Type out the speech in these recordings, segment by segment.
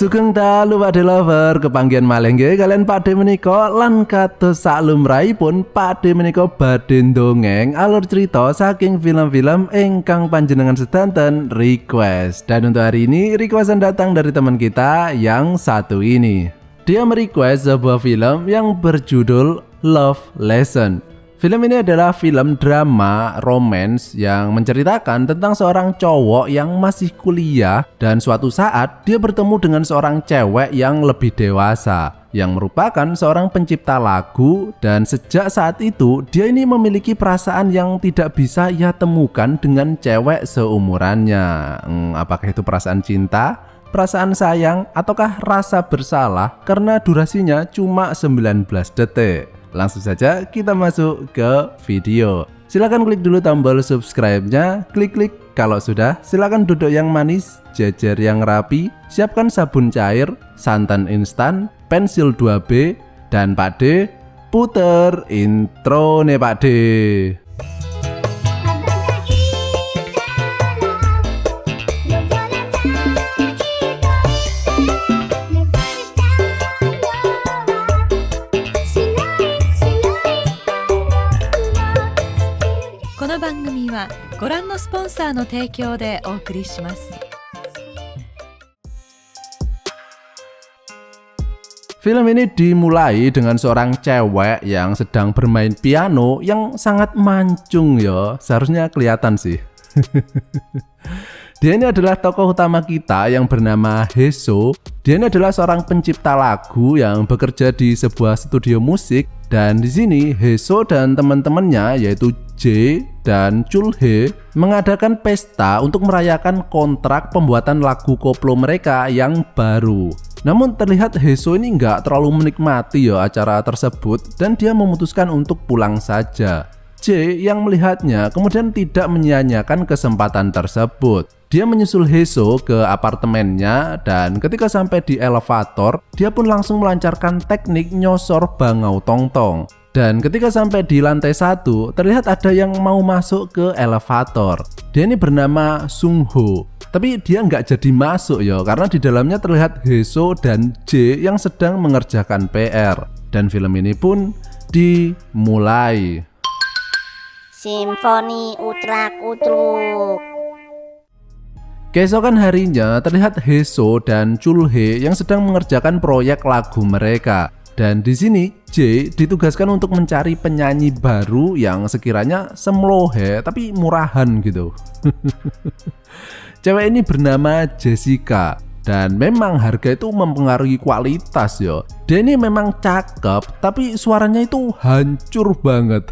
Sugeng dalu Pakde lover, kepanggihan malih nggih kalian Pakde menika lan kados saklumrahipun Pakde menika badhe ndongeng alur cerita saking film-film ingkang panjenengan sedanten request. Dan untuk hari ini requestan datang dari teman kita yang satu ini. Dia merequest sebuah film yang berjudul Love Lesson. Film ini adalah film drama romance yang menceritakan tentang seorang cowok yang masih kuliah dan suatu saat dia bertemu dengan seorang cewek yang lebih dewasa yang merupakan seorang pencipta lagu, dan sejak saat itu dia ini memiliki perasaan yang tidak bisa ia temukan dengan cewek seumurannya. Apakah itu perasaan cinta, perasaan sayang, ataukah rasa bersalah karena durasinya cuma 19 detik? Langsung saja kita masuk ke video. Silahkan klik dulu tombol subscribe-nya, klik kalau sudah. Silahkan duduk yang manis, jajar yang rapi, siapkan sabun cair, santan instan, pensil 2B, dan Pakde puter intro nih Pakde. Film ini dimulai dengan seorang cewek yang sedang bermain piano yang sangat mancung ya. Seharusnya kelihatan sih. Dia ini adalah tokoh utama kita yang bernama Heso. Dia ini adalah seorang pencipta lagu yang bekerja di sebuah studio musik, dan di sini Heso dan teman-temannya yaitu J dan Chulhe mengadakan pesta untuk merayakan kontrak pembuatan lagu koplo mereka yang baru. Namun terlihat Heso ini nggak terlalu menikmati ya acara tersebut dan dia memutuskan untuk pulang saja. J yang melihatnya kemudian tidak menyia-nyiakan kesempatan tersebut. Dia menyusul Heso ke apartemennya, dan ketika sampai di elevator dia pun langsung melancarkan teknik nyosor bangau tongtong. Dan ketika sampai di lantai 1 terlihat ada yang mau masuk ke elevator. Dia ini bernama Sung Ho, tapi dia nggak jadi masuk ya karena di dalamnya terlihat Heso dan J yang sedang mengerjakan PR. Dan film ini pun dimulai. Simfoni utlak-utluk. Keesokan harinya terlihat Heso dan Chulhe yang sedang mengerjakan proyek lagu mereka. Dan di sini J ditugaskan untuk mencari penyanyi baru yang sekiranya semlohe tapi murahan gitu. Cewek ini bernama Jessica, dan memang harga itu mempengaruhi kualitas yo. Dia ini memang cakep tapi suaranya itu hancur banget.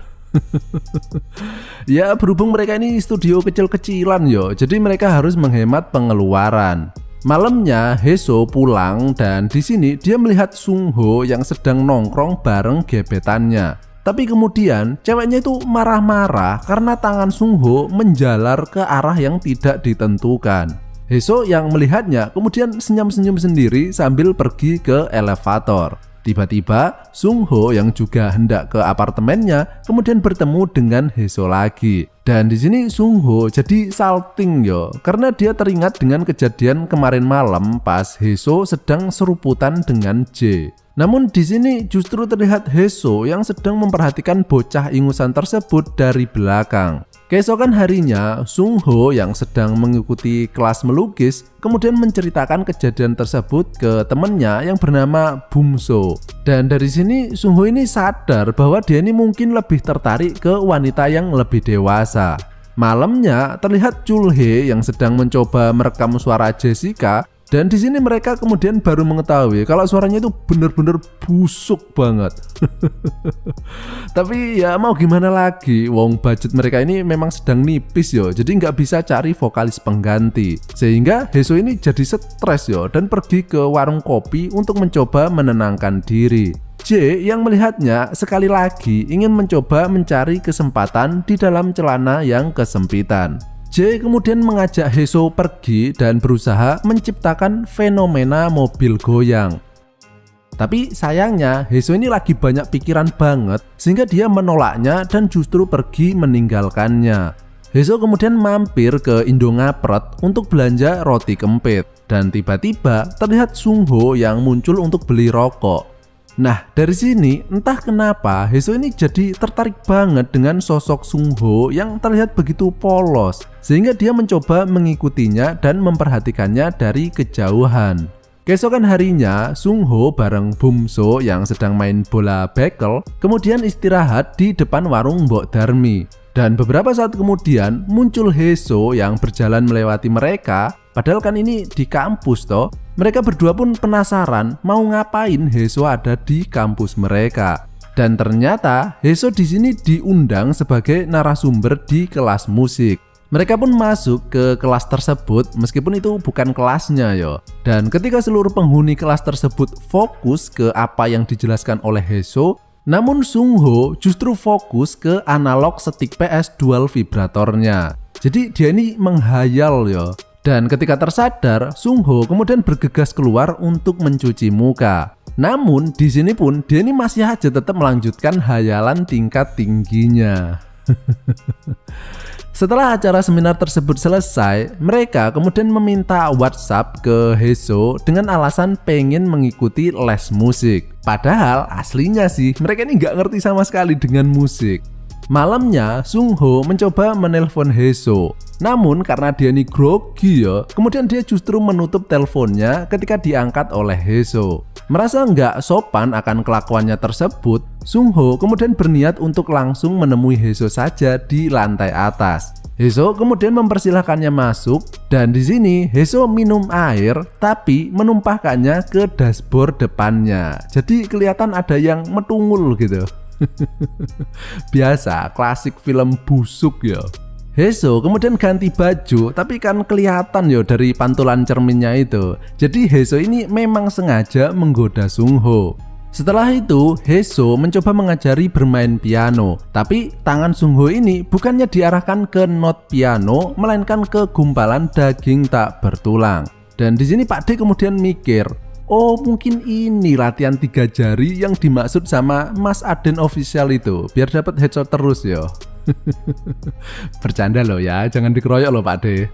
Ya berhubung mereka ini studio kecil-kecilan yo, jadi mereka harus menghemat pengeluaran. Malamnya Heso pulang, dan di sini dia melihat Sung Ho yang sedang nongkrong bareng gebetannya. Tapi kemudian ceweknya itu marah-marah karena tangan Sung Ho menjalar ke arah yang tidak ditentukan. Heso yang melihatnya kemudian senyum-senyum sendiri sambil pergi ke elevator. Tiba-tiba Sung Ho yang juga hendak ke apartemennya kemudian bertemu dengan Heso lagi. Dan di sini Sung Ho jadi salting yo karena dia teringat dengan kejadian kemarin malam pas Heso sedang seruputan dengan J. Namun di sini justru terlihat Heso yang sedang memperhatikan bocah ingusan tersebut dari belakang. Keesokan harinya, Sung Ho yang sedang mengikuti kelas melukis kemudian menceritakan kejadian tersebut ke temannya yang bernama Bumso. Dan dari sini Sung Ho ini sadar bahwa dia ini mungkin lebih tertarik ke wanita yang lebih dewasa. Malamnya terlihat Chulhe yang sedang mencoba merekam suara Jessica. Dan di sini mereka kemudian baru mengetahui kalau suaranya itu bener-bener busuk banget. Tapi ya mau gimana lagi, wong budget mereka ini memang sedang nipis yo, jadi nggak bisa cari vokalis pengganti. Sehingga Heso ini jadi stres yo dan pergi ke warung kopi untuk mencoba menenangkan diri. J yang melihatnya sekali lagi ingin mencoba mencari kesempatan di dalam celana yang kesempitan. J kemudian mengajak Heso pergi dan berusaha menciptakan fenomena mobil goyang. Tapi sayangnya Heso ini lagi banyak pikiran banget sehingga dia menolaknya dan justru pergi meninggalkannya. Heso kemudian mampir ke Indongapret untuk belanja roti kempit. dan tiba-tiba terlihat Sung Ho yang muncul untuk beli rokok. Nah, dari sini entah kenapa Haeso ini jadi tertarik banget dengan sosok Sung Ho yang terlihat begitu polos, sehingga dia mencoba mengikutinya dan memperhatikannya dari kejauhan. Keesokan harinya, Sung Ho bareng Bum-so yang sedang main bola bekel kemudian istirahat di depan warung Mbok Darmi. Dan beberapa saat kemudian muncul Haeso yang berjalan melewati mereka. Padahal kan ini di kampus toh. Mereka berdua pun penasaran mau ngapain Haeso ada di kampus mereka. Dan ternyata Haeso di sini diundang sebagai narasumber di kelas musik. Mereka pun masuk ke kelas tersebut meskipun itu bukan kelasnya yo. Dan ketika seluruh penghuni kelas tersebut fokus ke apa yang dijelaskan oleh Haeso, namun Sung Ho justru fokus ke analog stick PS dual vibratornya. Jadi dia ini menghayal yo. Dan ketika tersadar, Sung Ho kemudian bergegas keluar untuk mencuci muka. Namun di sini pun dia ini masih aja tetap melanjutkan hayalan tingkat tingginya. Setelah acara seminar tersebut selesai, mereka kemudian meminta WhatsApp ke Haeso dengan alasan pengen mengikuti les musik. Padahal aslinya sih mereka ini nggak ngerti sama sekali dengan musik. Malamnya Sung Ho mencoba menelpon Haeso. Namun karena dia ini grogi ya, kemudian dia justru menutup teleponnya ketika diangkat oleh Haeso. Merasa nggak sopan akan kelakuannya tersebut, Sung Ho kemudian berniat untuk langsung menemui Haeso saja di lantai atas. Haeso kemudian mempersilahkannya masuk dan di sini Haeso minum air tapi menumpahkannya ke dashboard depannya. Jadi kelihatan ada yang metungul gitu. Biasa, klasik film busuk ya. Haeso kemudian ganti baju, tapi kan kelihatan yo dari pantulan cerminnya itu. Jadi Haeso ini memang sengaja menggoda Sung Ho. Setelah itu, Haeso mencoba mengajari bermain piano, tapi tangan Sung Ho ini bukannya diarahkan ke not piano, melainkan ke gumpalan daging tak bertulang. Dan di sini Pak D kemudian mikir, oh mungkin ini latihan 3 jari yang dimaksud sama Mas Aden Official itu, biar dapat headshot terus yo. Bercanda loh ya, jangan dikeroyok loh Pak D.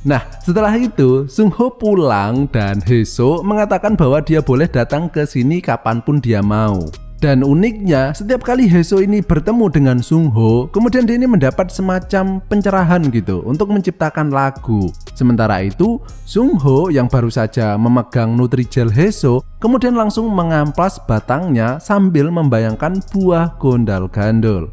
Nah setelah itu Sung Ho pulang dan Haeso mengatakan bahwa dia boleh datang ke sini kapanpun dia mau. Dan uniknya, setiap kali Haeso ini bertemu dengan Sung Ho, kemudian dia ini mendapat semacam pencerahan gitu untuk menciptakan lagu. Sementara itu, Sung Ho yang baru saja memegang Nutrijel Haeso, kemudian langsung mengamplas batangnya sambil membayangkan buah gondal-gandul.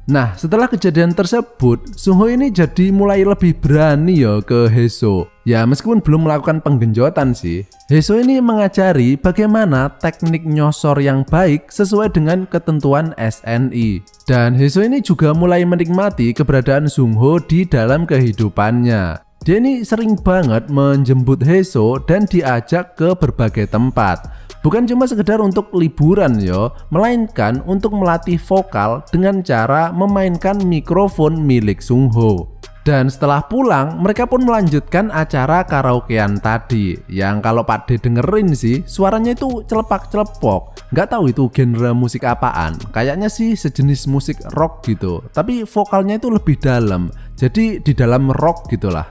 Nah, setelah kejadian tersebut, Sung Ho ini jadi mulai lebih berani ya ke Haeso. Ya, meskipun belum melakukan penggenjotan sih. Haeso ini mengajari bagaimana teknik nyosor yang baik sesuai dengan ketentuan SNI. Dan Haeso ini juga mulai menikmati keberadaan Sung Ho di dalam kehidupannya. Dia ini sering banget menjemput Haeso dan diajak ke berbagai tempat. Bukan cuma sekedar untuk liburan yo, melainkan untuk melatih vokal dengan cara memainkan mikrofon milik Sung Ho. Dan setelah pulang, mereka pun melanjutkan acara karaokean tadi. Yang kalau Pak D dengerin sih, suaranya itu celepak-celepok. Nggak tahu itu genre musik apaan. Kayaknya sih sejenis musik rock gitu. Tapi vokalnya itu lebih dalam. Jadi di dalam rock gitulah.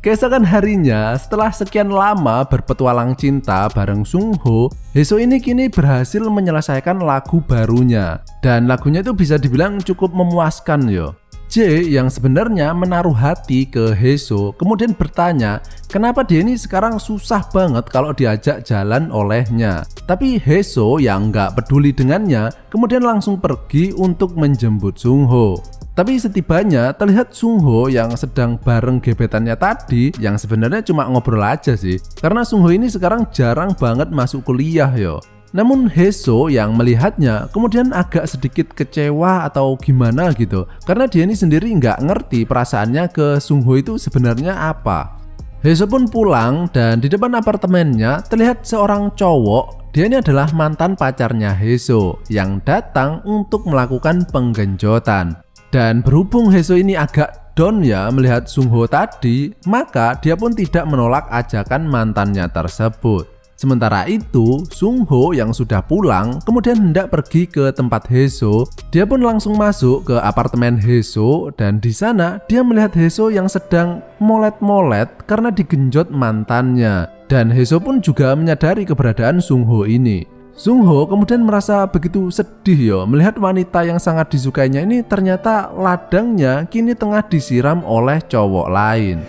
Keesokan harinya, setelah sekian lama berpetualang cinta bareng Sung Ho, Haeso ini kini berhasil menyelesaikan lagu barunya. Dan lagunya itu bisa dibilang cukup memuaskan yo. J yang sebenarnya menaruh hati ke Haeso kemudian bertanya kenapa dia ini sekarang susah banget kalau diajak jalan olehnya. Tapi Haeso yang nggak peduli dengannya kemudian langsung pergi untuk menjemput Sung Ho. Tapi setibanya terlihat Sung Ho yang sedang bareng gebetannya tadi yang sebenarnya cuma ngobrol aja sih. Karena Sung Ho ini sekarang jarang banget masuk kuliah yo. Namun Haeso yang melihatnya kemudian agak sedikit kecewa atau gimana gitu. Karena dia ini sendiri nggak ngerti perasaannya ke Sung Ho itu sebenarnya apa. Haeso pun pulang dan di depan apartemennya terlihat seorang cowok. Dia ini adalah mantan pacarnya Haeso yang datang untuk melakukan penggenjotan. Dan berhubung Haeso ini agak down ya melihat Sung Ho tadi, maka dia pun tidak menolak ajakan mantannya tersebut. Sementara itu, Sung Ho yang sudah pulang kemudian hendak pergi ke tempat Hae-so. Dia pun langsung masuk ke apartemen Hae-so dan di sana dia melihat Hae-so yang sedang molet-molet karena digenjot mantannya. Dan Hae-so pun juga menyadari keberadaan Sung Ho ini. Sung Ho kemudian merasa begitu sedih melihat wanita yang sangat disukainya ini ternyata ladangnya kini tengah disiram oleh cowok lain.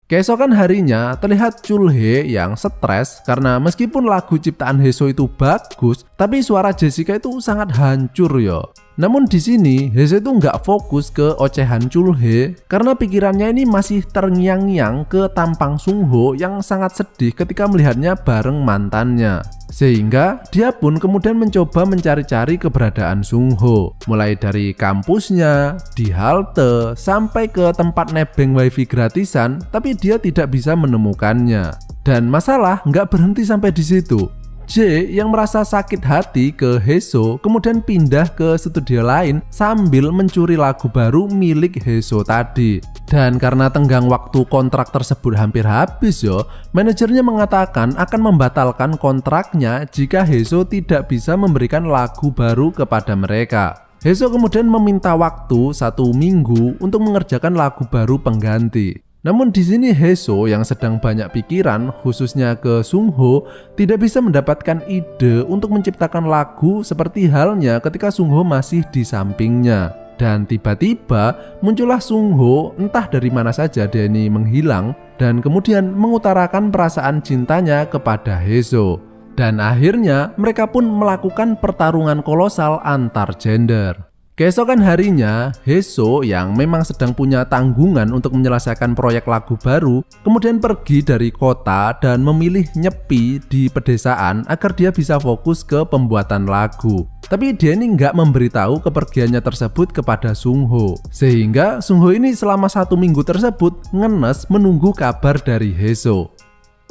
Keesokan harinya terlihat Chul Hae yang stres karena meskipun lagu ciptaan Hae-so itu bagus, tapi suara Jessica itu sangat hancur Namun di sini Hae-so itu nggak fokus ke ocehan Chul Hae karena pikirannya ini masih terngiang-ngiang ke tampang Sung Ho yang sangat sedih ketika melihatnya bareng mantannya. Sehingga dia pun kemudian mencoba mencari-cari keberadaan Sung Ho, mulai dari kampusnya, di halte, sampai ke tempat nebeng wifi gratisan, tapi dia tidak bisa menemukannya. Dan masalah nggak berhenti sampai di situ. J yang merasa sakit hati ke Hae-so kemudian pindah ke studio lain sambil mencuri lagu baru milik Hae-so tadi. Dan karena tenggang waktu kontrak tersebut hampir habis manajernya mengatakan akan membatalkan kontraknya jika Hae-so tidak bisa memberikan lagu baru kepada mereka. Hae-so kemudian meminta waktu 1 minggu untuk mengerjakan lagu baru pengganti. Namun di sini Hae-so yang sedang banyak pikiran, khususnya ke Sung Ho, tidak bisa mendapatkan ide untuk menciptakan lagu seperti halnya ketika Sung Ho masih di sampingnya. Dan tiba-tiba muncullah Sung Ho, entah dari mana saja dia ini menghilang, dan kemudian mengutarakan perasaan cintanya kepada Hae-so. Dan akhirnya mereka pun melakukan pertarungan kolosal antar gender. Keesokan harinya, Hae-so yang memang sedang punya tanggungan untuk menyelesaikan proyek lagu baru, kemudian pergi dari kota dan memilih nyepi di pedesaan agar dia bisa fokus ke pembuatan lagu. Tapi dia ini nggak memberitahu kepergiannya tersebut kepada Sung Ho, sehingga Sung Ho ini selama 1 minggu tersebut ngenes menunggu kabar dari Hae-so.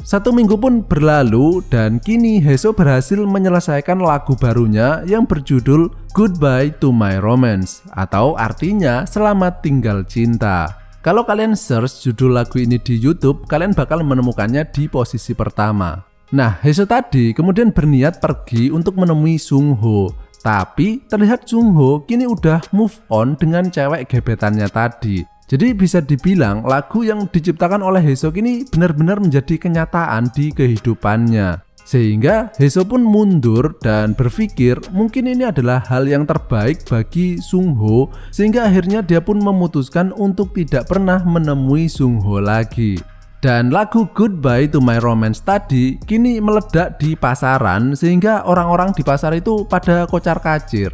1 minggu pun berlalu dan kini Hae-so berhasil menyelesaikan lagu barunya yang berjudul Goodbye to My Romance, atau artinya Selamat Tinggal Cinta. Kalau kalian search judul lagu ini di YouTube, kalian bakal menemukannya di posisi pertama. Nah, Hae-so tadi kemudian berniat pergi untuk menemui Sung Ho, tapi terlihat Sung Ho kini udah move on dengan cewek gebetannya tadi. Jadi bisa dibilang lagu yang diciptakan oleh Hae-so ini benar-benar menjadi kenyataan di kehidupannya. Sehingga Hae-so pun mundur dan berpikir mungkin ini adalah hal yang terbaik bagi Sung Ho, sehingga akhirnya dia pun memutuskan untuk tidak pernah menemui Sung Ho lagi. Dan lagu Goodbye to My Romance tadi kini meledak di pasaran sehingga orang-orang di pasar itu pada kocar-kacir.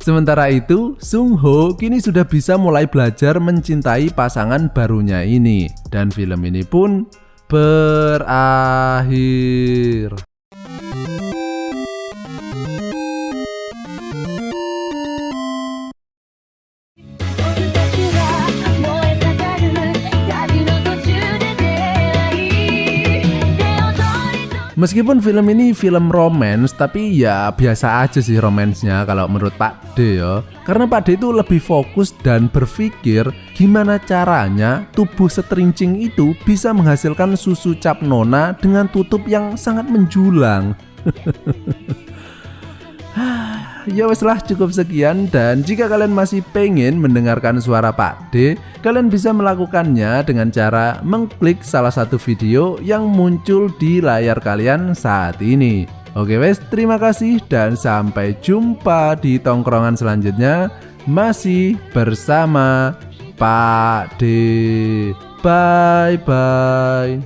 Sementara itu, Sung Ho kini sudah bisa mulai belajar mencintai pasangan barunya ini. Dan film ini pun berakhir. Meskipun film ini film romance, tapi ya biasa aja sih romansnya kalau menurut Pak D Karena Pak D itu lebih fokus dan berpikir gimana caranya tubuh seterincing itu bisa menghasilkan susu cap nona dengan tutup yang sangat menjulang. Ya wes lah, cukup sekian, dan jika kalian masih pengen mendengarkan suara Pak D, kalian bisa melakukannya dengan cara mengklik salah satu video yang muncul di layar kalian saat ini. Oke wes, terima kasih dan sampai jumpa di tongkrongan selanjutnya masih bersama Pak D. Bye bye.